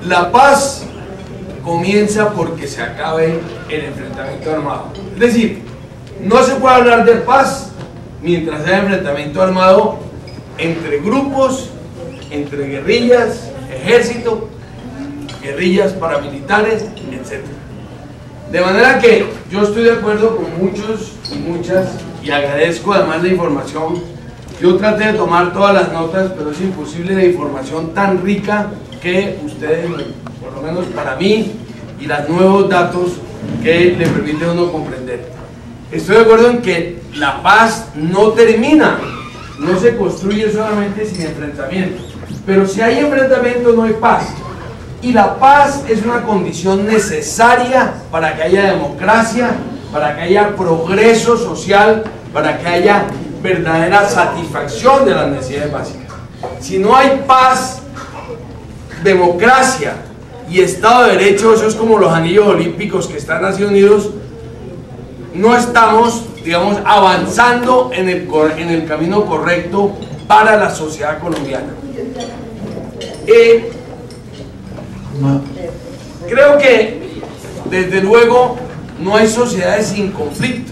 La paz comienza porque se acabe el enfrentamiento armado. Es decir, no se puede hablar de paz mientras haya enfrentamiento armado entre grupos, entre guerrillas, ejército, guerrillas paramilitares, etc. De manera que yo estoy de acuerdo con muchos y muchas, y agradezco además la información. Yo traté de tomar todas las notas, pero es imposible la información tan rica que ustedes, por lo menos para mí, y los nuevos datos que le permiten a uno comprender. Estoy de acuerdo en que la paz no termina, no se construye solamente sin enfrentamiento, pero si hay enfrentamiento no hay paz. Y la paz es una condición necesaria para que haya democracia, para que haya progreso social, para que haya verdadera satisfacción de las necesidades básicas. Si no hay paz, democracia y Estado de Derecho, eso es como los anillos olímpicos que están Naciones Unidas, no estamos, digamos, avanzando en el camino correcto para la sociedad colombiana. Creo que desde luego no hay sociedades sin conflicto.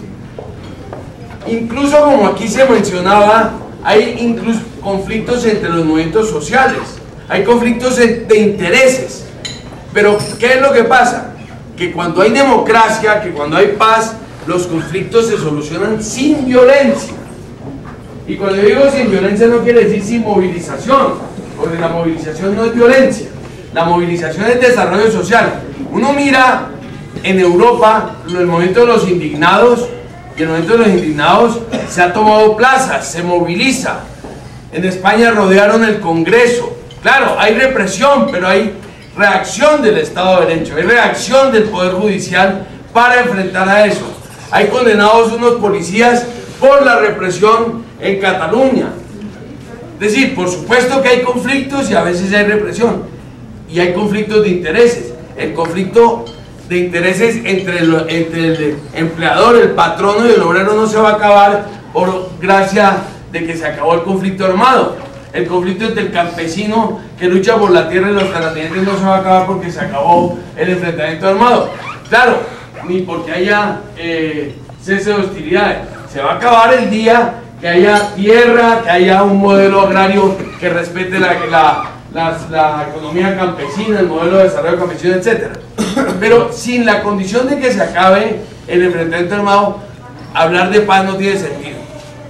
Incluso, como aquí se mencionaba, hay incluso conflictos entre los movimientos sociales, hay conflictos de intereses. Pero ¿qué es lo que pasa? Que cuando hay democracia, que cuando hay paz, los conflictos se solucionan sin violencia. Y cuando digo sin violencia no quiere decir sin movilización, porque la movilización no es violencia, la movilización es desarrollo social. Uno mira en Europa el movimiento de los indignados, y el movimiento de los indignados se ha tomado plazas, se moviliza. En España rodearon el Congreso. Claro, hay represión, pero hay reacción del Estado de Derecho, hay reacción del Poder Judicial para enfrentar a eso. Hay condenados unos policías por la represión en Cataluña. Es decir, por supuesto que hay conflictos y a veces hay represión, y hay conflictos de intereses. El conflicto de intereses entre el empleador, el patrono y el obrero no se va a acabar por gracia de que se acabó el conflicto armado. El conflicto entre el campesino que lucha por la tierra y los terratenientes no se va a acabar porque se acabó el enfrentamiento armado. Claro, ni porque haya cese de hostilidades. Se va a acabar el día que haya tierra, que haya un modelo agrario que respete la economía campesina, el modelo de desarrollo campesino, etc. Pero sin la condición de que se acabe el enfrentamiento armado, hablar de paz no tiene sentido.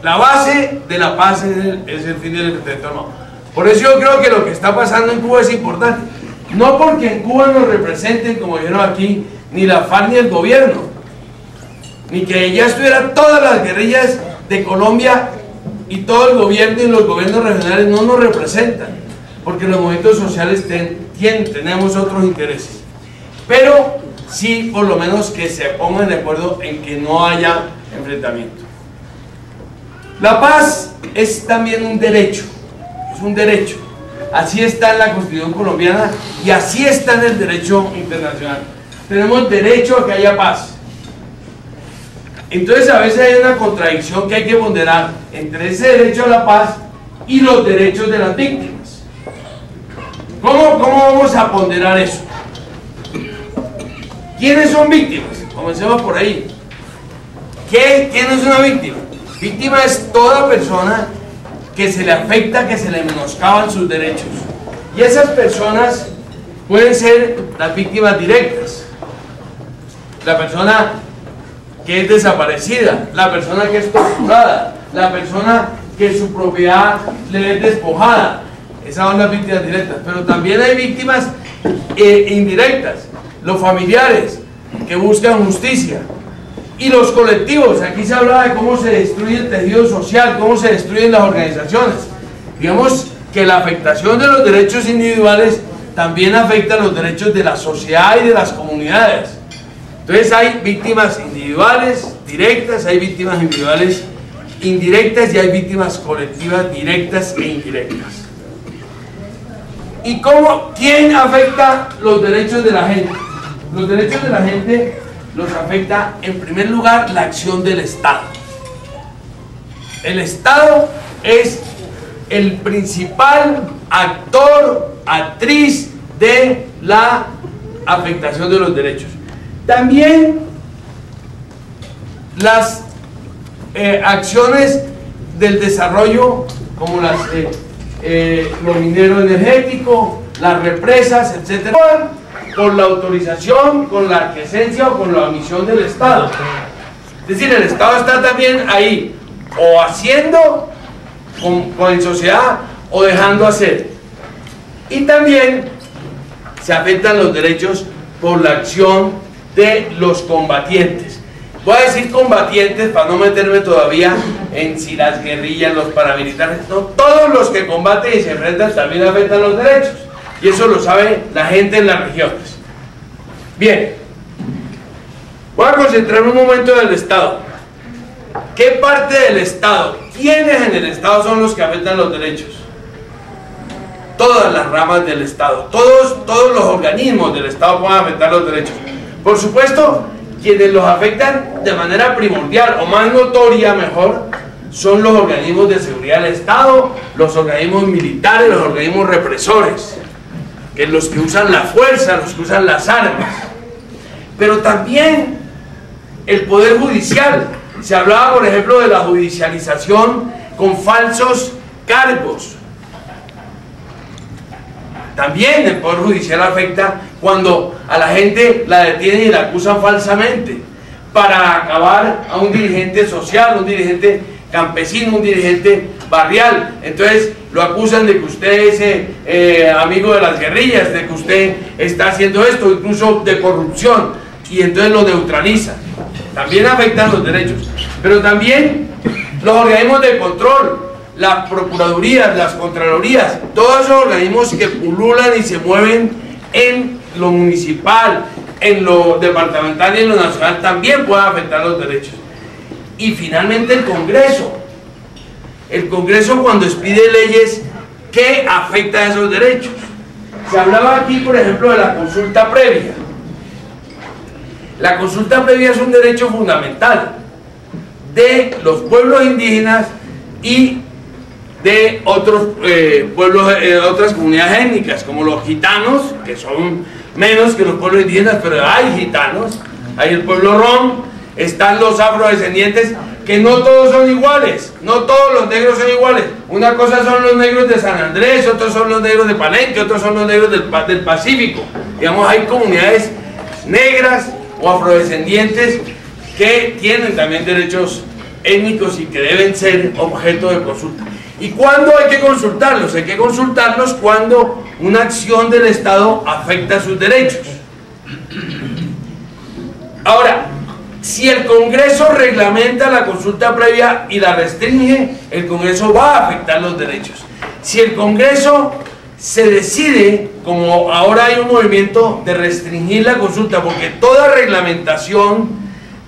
La base de la paz es el fin del enfrentamiento armado. Por eso yo creo que lo que está pasando en Cuba es importante. No porque en Cuba nos representen, como dijeron aquí, ni la FARC ni el gobierno, ni que ya estuvieran todas las guerrillas de Colombia y todo el gobierno y los gobiernos regionales no nos representan, porque los movimientos sociales tenemos otros intereses. Pero sí, por lo menos que se pongan de acuerdo en que no haya enfrentamiento. La paz es también un derecho, es un derecho. Así está en la Constitución colombiana y así está en el derecho internacional. Tenemos derecho a que haya paz. Entonces a veces hay una contradicción que hay que ponderar entre ese derecho a la paz y los derechos de las víctimas. ¿Cómo vamos a ponderar eso? ¿Quiénes son víctimas? Comencemos por ahí. ¿Quién es una víctima? Víctima es toda persona que se le afecta, que se le menoscaban sus derechos. Y esas personas pueden ser las víctimas directas. La persona que es desaparecida, la persona que es torturada, la persona que su propiedad le es despojada. Esas son las víctimas directas. Pero también hay víctimas indirectas, los familiares que buscan justicia. Y los colectivos, aquí se habla de cómo se destruye el tejido social, cómo se destruyen las organizaciones. Digamos que la afectación de los derechos individuales también afecta los derechos de la sociedad y de las comunidades. Entonces hay víctimas individuales directas, hay víctimas individuales indirectas y hay víctimas colectivas directas e indirectas. ¿Y quién afecta los derechos de la gente? Los derechos de la gente los afecta en primer lugar la acción del Estado. El Estado es el principal actor, actriz de la afectación de los derechos. También las acciones del desarrollo, como lo minero energético, las represas, etcétera, con la autorización, con la aquiescencia o con la omisión del Estado. Es decir, el Estado está también ahí, o haciendo en sociedad, o dejando hacer. Y también se afectan los derechos por la acción de los combatientes. Voy a decir combatientes para no meterme todavía en si las guerrillas, los paramilitares, no, todos los que combaten y se enfrentan también afectan los derechos, y eso lo sabe la gente en las regiones. Bien, voy a concentrarme un momento en el Estado. ¿Qué parte del Estado? ¿Quiénes en el Estado son los que afectan los derechos? Todas las ramas del Estado, todos los organismos del Estado pueden afectar los derechos. Por supuesto, quienes los afectan de manera primordial o más notoria, mejor, son los organismos de seguridad del Estado, los organismos militares, los organismos represores, que los que usan la fuerza, los que usan las armas. Pero también el Poder Judicial. Se hablaba, por ejemplo, de la judicialización con falsos cargos. También el Poder Judicial afecta cuando a la gente la detienen y la acusan falsamente para acabar a un dirigente social, un dirigente campesino, un dirigente barrial. Entonces lo acusan de que usted es amigo de las guerrillas, de que usted está haciendo esto, incluso de corrupción, y entonces lo neutralizan. También afectan los derechos. Pero también los organismos de control, las procuradurías, las contralorías, todos esos organismos que pululan y se mueven en lo municipal, en lo departamental y en lo nacional, también pueden afectar los derechos. Y finalmente el Congreso. El Congreso, cuando expide leyes que afectan esos derechos. Se hablaba aquí, por ejemplo, de la consulta previa. La consulta previa es un derecho fundamental de los pueblos indígenas y de otros pueblos, otras comunidades étnicas, como los gitanos, que son menos que los pueblos indígenas, pero hay gitanos, hay el pueblo rom, están los afrodescendientes, que no todos son iguales, no todos los negros son iguales. Una cosa son los negros de San Andrés, otros son los negros de Palenque, otros son los negros del Pacífico. Digamos, hay comunidades negras o afrodescendientes que tienen también derechos étnicos y que deben ser objeto de consulta. ¿Y cuándo hay que consultarlos? Hay que consultarlos cuando una acción del Estado afecta sus derechos. Ahora, si el Congreso reglamenta la consulta previa y la restringe, el Congreso va a afectar los derechos. Si el Congreso se decide, como ahora hay un movimiento de restringir la consulta, porque toda reglamentación,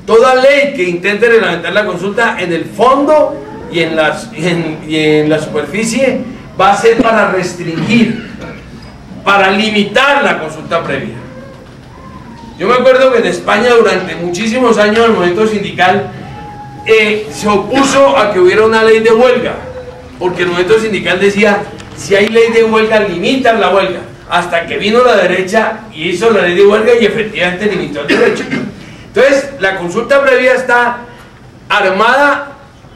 toda ley que intente reglamentar la consulta, en el fondo y en la superficie, va a ser para restringir, para limitar la consulta previa. Yo me acuerdo que en España durante muchísimos años el movimiento sindical se opuso a que hubiera una ley de huelga, porque el movimiento sindical decía, si hay ley de huelga, limitan la huelga, hasta que vino la derecha y hizo la ley de huelga y efectivamente limitó el derecho. Entonces, la consulta previa está armada,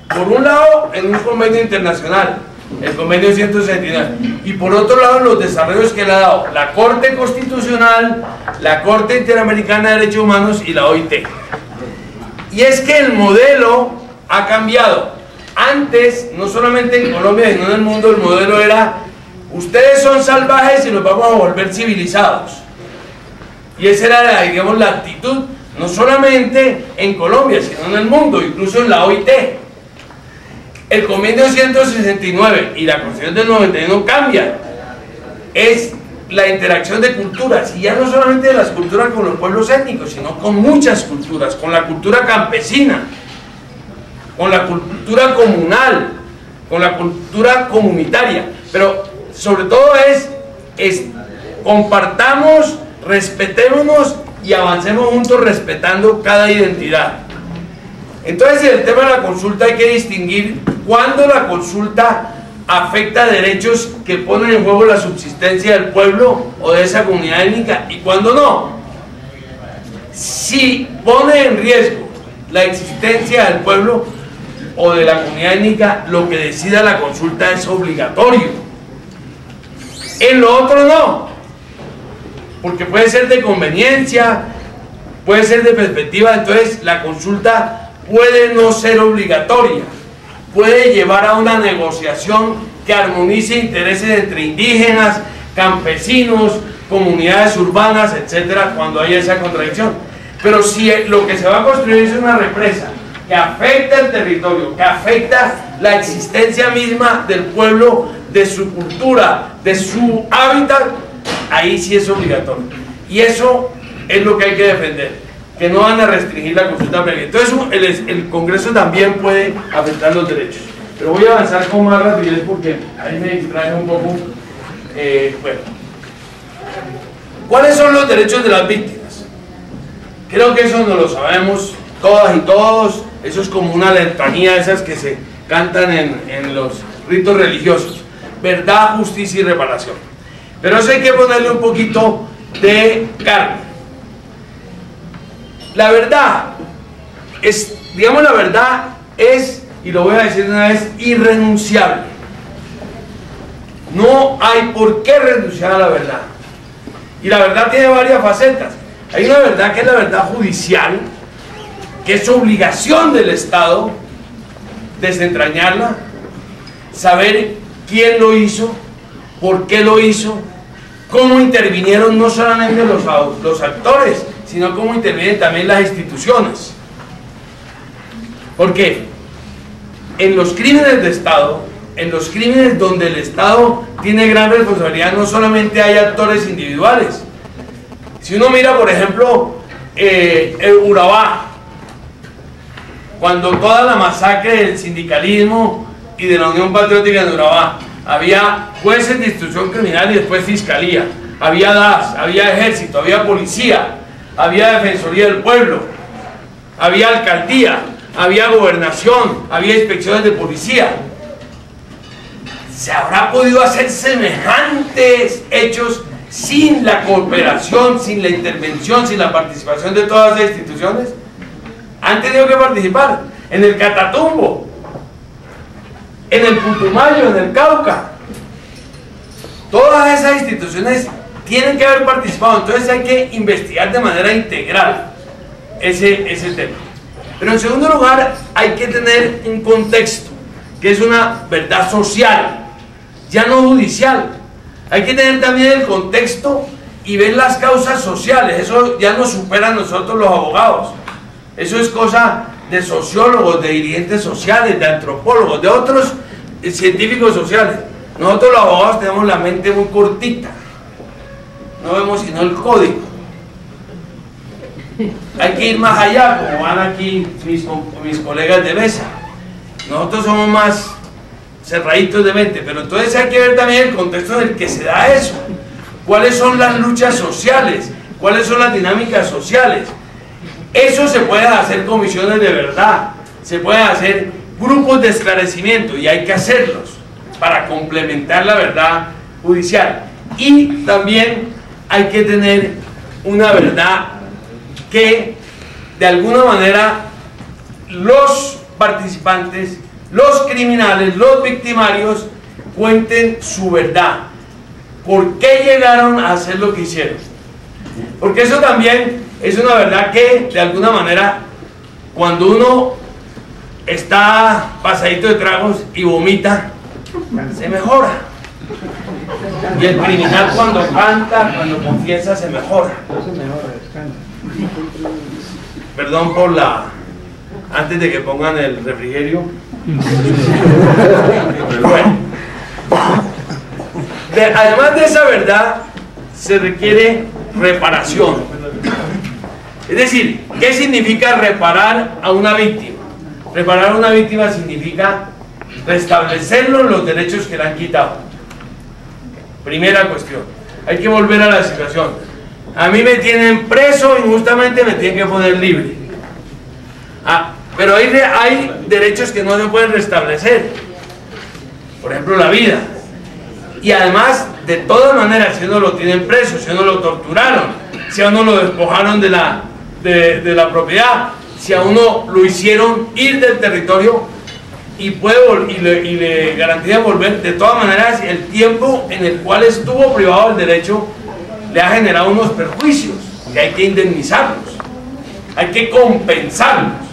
por un lado, en un convenio internacional, el convenio 169, y por otro lado, los desarrollos que le ha dado la Corte Constitucional, la Corte Interamericana de Derechos Humanos y la OIT. Y es que el modelo ha cambiado. Antes, no solamente en Colombia, sino en el mundo, el modelo era: ustedes son salvajes y nos vamos a volver civilizados. Y esa era, digamos, la actitud, no solamente en Colombia, sino en el mundo, incluso en la OIT. El convenio 169 y la Constitución del 91 cambian. Es la interacción de culturas, y ya no solamente de las culturas con los pueblos étnicos, sino con muchas culturas, con la cultura campesina, con la cultura comunal, con la cultura comunitaria, pero sobre todo es compartamos, respetémonos y avancemos juntos respetando cada identidad. Entonces, en el tema de la consulta hay que distinguir cuándo la consulta afecta derechos que ponen en juego la subsistencia del pueblo o de esa comunidad étnica y cuándo no. Si pone en riesgo la existencia del pueblo o de la comunidad étnica, lo que decida la consulta es obligatorio. En lo otro no, porque puede ser de conveniencia, puede ser de perspectiva, entonces la consulta puede no ser obligatoria, puede llevar a una negociación que armonice intereses entre indígenas, campesinos, comunidades urbanas, etcétera, cuando haya esa contradicción. Pero si lo que se va a construir es una represa que afecta el territorio, que afecta la existencia misma del pueblo, de su cultura, de su hábitat, ahí sí es obligatorio. Y eso es lo que hay que defender, que no van a restringir la consulta previa. Entonces el Congreso también puede afectar los derechos. Pero voy a avanzar con más rapidez porque ahí me distrae un poco. Bueno, ¿cuáles son los derechos de las víctimas? Creo que eso no lo sabemos todas y todos. Eso es como una letanía de esas que se cantan en los ritos religiosos: verdad, justicia y reparación. Pero eso hay que ponerle un poquito de carne. La verdad es, digamos, la verdad es, y lo voy a decir una vez, irrenunciable. No hay por qué renunciar a la verdad. Y la verdad tiene varias facetas. Hay una verdad que es la verdad judicial, que es obligación del Estado desentrañarla, saber quién lo hizo, por qué lo hizo, cómo intervinieron no solamente los actores, sino cómo intervienen también las instituciones. Porque en los crímenes de Estado, en los crímenes donde el Estado tiene gran responsabilidad, no solamente hay actores individuales. Si uno mira, por ejemplo, el Urabá, cuando toda la masacre del sindicalismo y de la Unión Patriótica en Urabá, había jueces de instrucción criminal y después fiscalía, había DAS, había ejército, había policía, había defensoría del pueblo, había alcaldía, había gobernación, había inspecciones de policía. ¿Se habrá podido hacer semejantes hechos sin la cooperación, sin la intervención, sin la participación de todas esas instituciones? Han tenido que participar en el Catatumbo, en el Putumayo, en el Cauca. Todas esas instituciones tienen que haber participado. Entonces hay que investigar de manera integral ese tema. Pero en segundo lugar, hay que tener un contexto, que es una verdad social, ya no judicial. Hay que tener también el contexto y ver las causas sociales. Eso ya nos supera a nosotros los abogados. Eso es cosa de sociólogos, de dirigentes sociales, de antropólogos, de otros científicos sociales. Nosotros los abogados tenemos la mente muy cortita, no vemos sino el código. Hay que ir más allá, como van aquí mis colegas de mesa. Nosotros somos más cerraditos de mente, pero entonces hay que ver también el contexto en el que se da eso. ¿Cuáles son las luchas sociales? ¿Cuáles son las dinámicas sociales? Eso se pueden hacer comisiones de verdad, se pueden hacer grupos de esclarecimiento, y hay que hacerlos para complementar la verdad judicial. Y también hay que tener una verdad que de alguna manera los participantes, los criminales, los victimarios cuenten su verdad. ¿Por qué llegaron a hacer lo que hicieron? Porque eso también es una verdad que de alguna manera, cuando uno está pasadito de tragos y vomita, se mejora. Y el criminal cuando canta, cuando confiesa, se mejora. Perdón por la... antes de que pongan el refrigerio. Bueno, además de esa verdad, se requiere reparación. Es decir, ¿qué significa reparar a una víctima? Reparar a una víctima significa restablecerlo los derechos que le han quitado. Primera cuestión. Hay que volver a la situación. A mí me tienen preso, injustamente me tienen que poner libre. Pero hay derechos que no se pueden restablecer. por ejemplo la vida. Y además, de todas maneras, si uno lo tienen preso, si uno lo torturaron, si a uno lo despojaron de la propiedad, si a uno lo hicieron ir del territorio y le garantizan volver, de todas maneras el tiempo en el cual estuvo privado del derecho le ha generado unos perjuicios que hay que indemnizarlos, hay que compensarlos.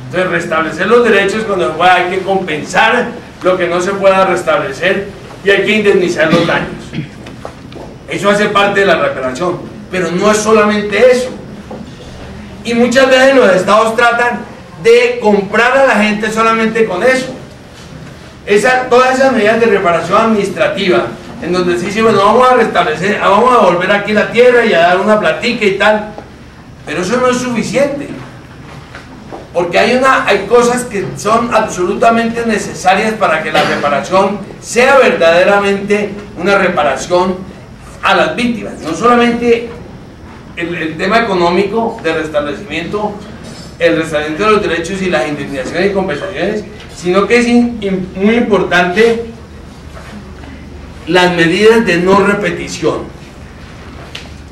Entonces, restablecer los derechos cuando se pueda, hay que compensar lo que no se pueda restablecer y hay que indemnizar los daños. Eso hace parte de la reparación, pero no es solamente eso. Y muchas veces los estados tratan de comprar a la gente solamente con eso. Todas esas medidas de reparación administrativa, en donde se dice, bueno, vamos a restablecer, vamos a volver aquí la tierra y a dar una platica y tal, pero eso no es suficiente, porque hay cosas que son absolutamente necesarias para que la reparación sea verdaderamente una reparación a las víctimas, no solamente el tema económico de restablecimiento, el restablecimiento de los derechos y las indemnizaciones y compensaciones, sino que es muy importante las medidas de no repetición.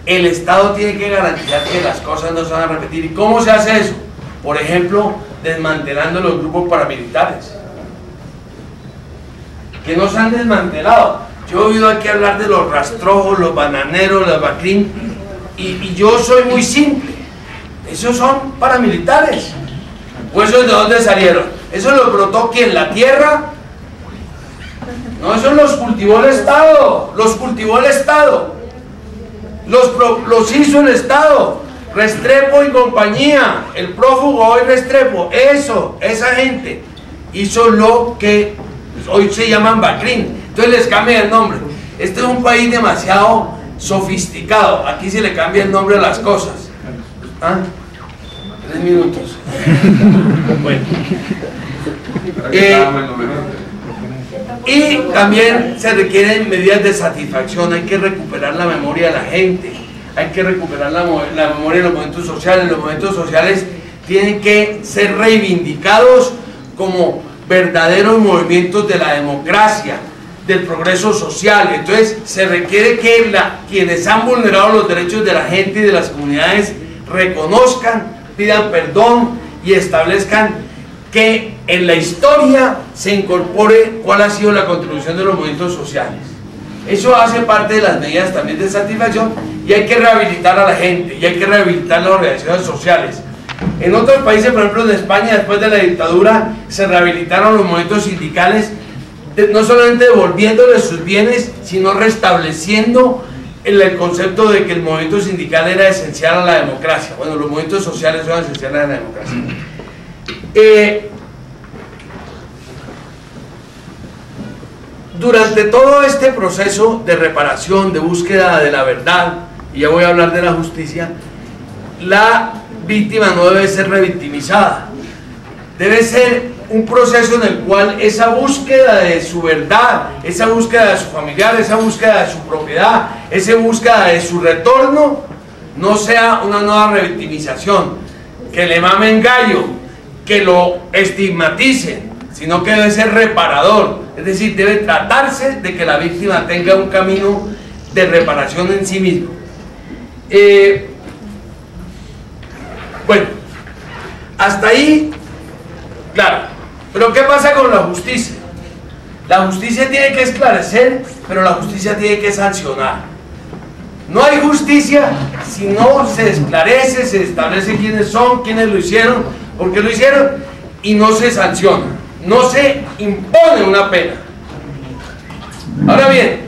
El Estado tiene que garantizar que las cosas no se van a repetir. ¿Y cómo se hace eso? Por ejemplo, desmantelando los grupos paramilitares, que no se han desmantelado. Yo he oído aquí hablar de los rastrojos, los bananeros, los BACRIM, y yo soy muy simple. Esos son paramilitares. ¿O esos de dónde salieron? ¿Eso los brotó quién? ¿La tierra? No, eso los cultivó el Estado. Los cultivó el Estado. Los hizo el Estado. Restrepo y compañía. El prófugo hoy Restrepo. Esa gente hizo lo que hoy se llaman BACRIM. Entonces les cambia el nombre. Este es un país demasiado sofisticado. Aquí se le cambia el nombre a las cosas. ¿Ah? 3 minutos. Bueno. Y también se requieren medidas de satisfacción. Hay que recuperar la memoria de la gente, hay que recuperar la memoria de los movimientos sociales. Los movimientos sociales tienen que ser reivindicados como verdaderos movimientos de la democracia, del progreso social. Entonces se requiere que quienes han vulnerado los derechos de la gente y de las comunidades reconozcan, pidan perdón y establezcan que en la historia se incorpore cuál ha sido la contribución de los movimientos sociales. Eso hace parte de las medidas también de satisfacción, y hay que rehabilitar a la gente y hay que rehabilitar las organizaciones sociales. En otros países, por ejemplo en España, después de la dictadura, se rehabilitaron los movimientos sindicales, no solamente devolviéndoles sus bienes, sino restableciendo el concepto de que el movimiento sindical era esencial a la democracia. Bueno, los movimientos sociales son esenciales a la democracia. Durante todo este proceso de reparación, de búsqueda de la verdad, y ya voy a hablar de la justicia, la víctima no debe ser revictimizada. Debe ser un proceso en el cual esa búsqueda de su verdad, esa búsqueda de su familiar, esa búsqueda de su propiedad, esa búsqueda de su retorno, no sea una nueva revictimización, que le mamen gallo, que lo estigmaticen, sino que debe ser reparador. Es decir, debe tratarse de que la víctima tenga un camino de reparación en sí mismo. Bueno, hasta ahí, claro. Pero ¿qué pasa con la justicia? La justicia tiene que esclarecer, pero la justicia tiene que sancionar. No hay justicia si no se esclarece, se establece quiénes son, quiénes lo hicieron, por qué lo hicieron, y no se sanciona, no se impone una pena. Ahora bien,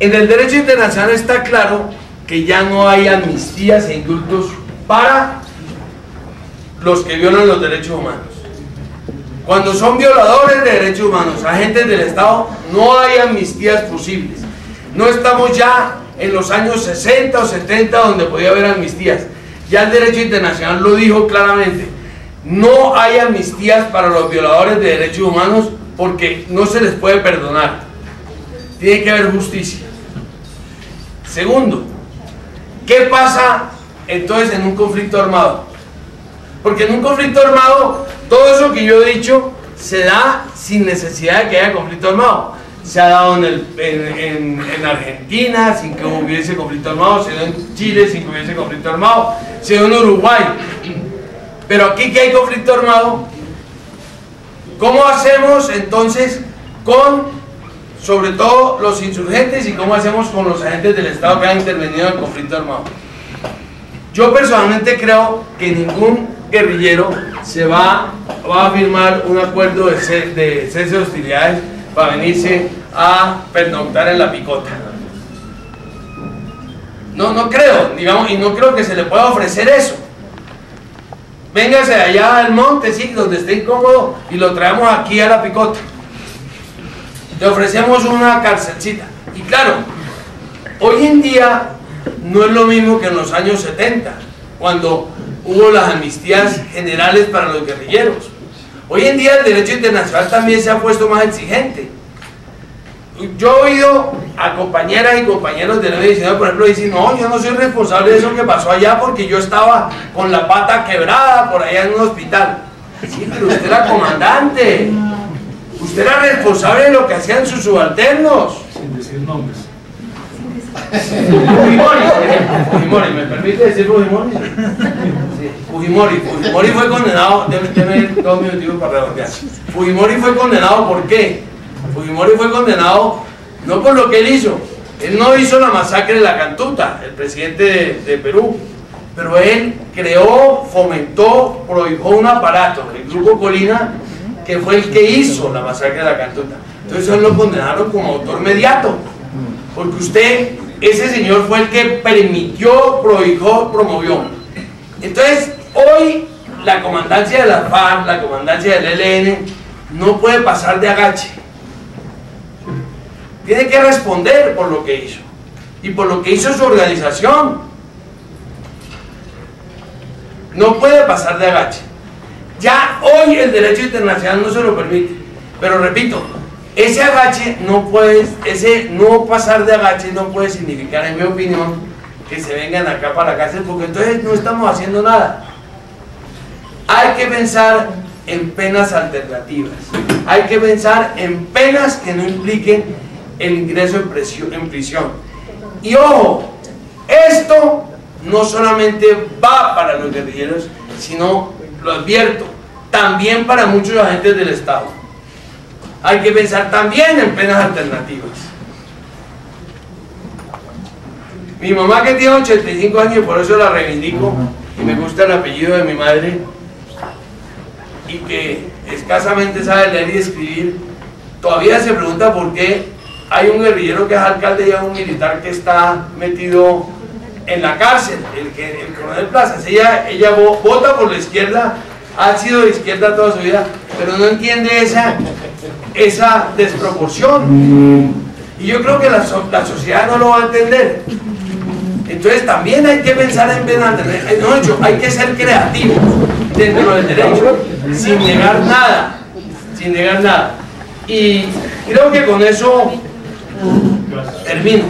en el derecho internacional está claro que ya no hay amnistías e indultos para los que violan los derechos humanos. Cuando son violadores de derechos humanos, agentes del Estado, no hay amnistías posibles. No estamos ya en los años 60 o 70 donde podía haber amnistías. Ya el derecho internacional lo dijo claramente. No hay amnistías para los violadores de derechos humanos porque no se les puede perdonar. Tiene que haber justicia. Segundo, ¿qué pasa entonces en un conflicto armado? Porque en un conflicto armado, todo eso que yo he dicho se da sin necesidad de que haya conflicto armado. Se ha dado en Argentina sin que hubiese conflicto armado, se dio en Chile sin que hubiese conflicto armado, se dio en Uruguay. Pero aquí que hay conflicto armado, ¿cómo hacemos entonces con, sobre todo, los insurgentes y cómo hacemos con los agentes del Estado que han intervenido en el conflicto armado? Yo personalmente creo que ningún guerrillero se va a firmar un acuerdo de cese de hostilidades para venirse a pernoctar en la picota. No creo, digamos, y no creo que se le pueda ofrecer eso. Véngase de allá al monte, sí, donde esté incómodo, y lo traemos aquí a la picota. Le ofrecemos una carcelcita. Y claro, hoy en día no es lo mismo que en los años 70, cuando hubo las amnistías generales para los guerrilleros. Hoy en día el derecho internacional también se ha puesto más exigente. Yo he oído a compañeras y compañeros del M19, por ejemplo, dicen: no, yo no soy responsable de eso que pasó allá porque yo estaba con la pata quebrada por allá en un hospital. Sí, pero usted era comandante. Usted era responsable de lo que hacían sus subalternos. Sin decir nombres. Fujimori, ¿me permite decir Fujimori? Sí, Fujimori fue condenado, déme 2 minutos para redondear. Fujimori fue condenado, ¿por qué? Fujimori fue condenado no por lo que él hizo. Él no hizo la masacre de la Cantuta, el presidente de Perú, pero él creó, fomentó, prohibió un aparato, el Grupo Colina, que fue el que hizo la masacre de la Cantuta. Entonces él lo condenaron como autor mediato, porque ese señor fue el que permitió, prohibió, promovió. Entonces hoy la comandancia de la FARC, la comandancia del ELN, no puede pasar de agache. Tiene que responder por lo que hizo y por lo que hizo su organización. No puede pasar de agache. Ya hoy el derecho internacional no se lo permite, pero repito, ese agache no puede, ese no pasar de agache no puede significar, en mi opinión, que se vengan acá para la cárcel, porque entonces no estamos haciendo nada. Hay que pensar en penas alternativas, hay que pensar en penas que no impliquen el ingreso en prisión. Y ojo, esto no solamente va para los guerrilleros, sino, lo advierto, también para muchos agentes del Estado. Hay que pensar también en penas alternativas. Mi mamá, que tiene 85 años, y por eso la reivindico, y me gusta el apellido de mi madre, y que escasamente sabe leer y escribir, todavía se pregunta por qué hay un guerrillero que es alcalde y un militar que está metido en la cárcel, el coronel Plazas. Ella vota por la izquierda, ha sido de izquierda toda su vida, pero no entiende esa desproporción. Y yo creo que la sociedad no lo va a entender. Entonces también hay que pensar en penas alternativas. No, hecho, hay que ser creativos dentro del derecho, sin negar nada. Sin negar nada. Y creo que con eso termino.